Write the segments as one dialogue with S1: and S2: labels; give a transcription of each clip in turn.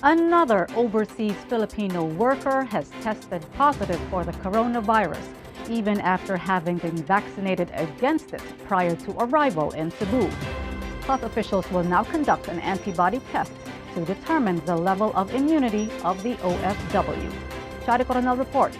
S1: Another overseas Filipino worker has tested positive for the coronavirus, even after having been vaccinated against it prior to arrival in Cebu. Health officials will now conduct an antibody test to determine the level of immunity of the OFW. Shari Coronel reports.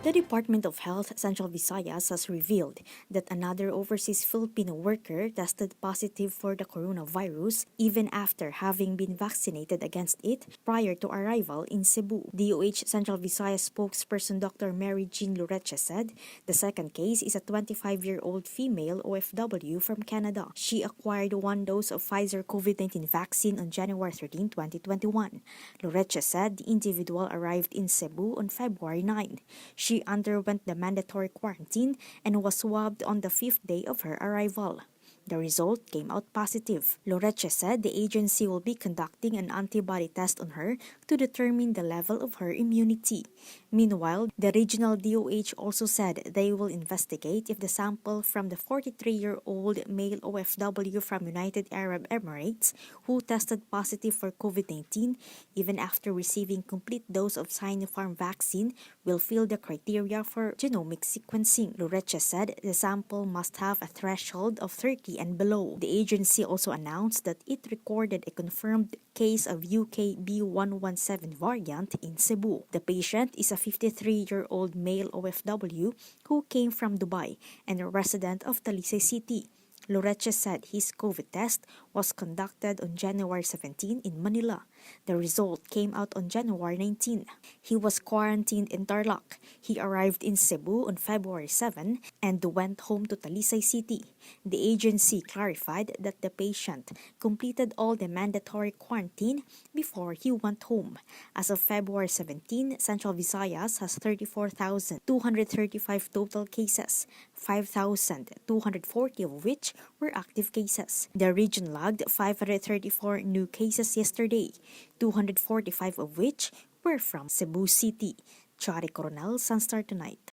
S2: The Department of Health Central Visayas has revealed that another overseas Filipino worker tested positive for the coronavirus even after having been vaccinated against it prior to arrival in Cebu. DOH Central Visayas spokesperson Dr. Mary Jean Loreche said the second case is a 25-year-old female OFW from Canada. She acquired one dose of Pfizer COVID-19 vaccine on January 13, 2021. Loreche said the individual arrived in Cebu on February 9. She underwent the mandatory quarantine and was swabbed on the 5th day of her arrival. The result came out positive. Loreche said the agency will be conducting an antibody test on her to determine the level of her immunity. Meanwhile, the regional DOH also said they will investigate if the sample from the 43-year-old male OFW from United Arab Emirates who tested positive for COVID-19 even after receiving complete dose of Sinopharm vaccine will fill the criteria for genomic sequencing. Loreche said the sample must have a threshold of 30 and below. The agency also announced that it recorded a confirmed case of UK B117 variant in Cebu. The patient is a 53-year-old male OFW who came from Dubai and a resident of Talisay City. Loreche said his COVID test was conducted on January 17 in Manila. The result came out on January 19. He was quarantined in Tarlac. He arrived in Cebu on February 7 and went home to Talisay City. The agency clarified that the patient completed all the mandatory quarantine before he went home. As of February 17, Central Visayas has 34,235 total cases, 5,240 of which were active cases. The region logged 534 new cases yesterday, 245 of which were from Cebu City. Chari Coronel, Sunstar Tonight.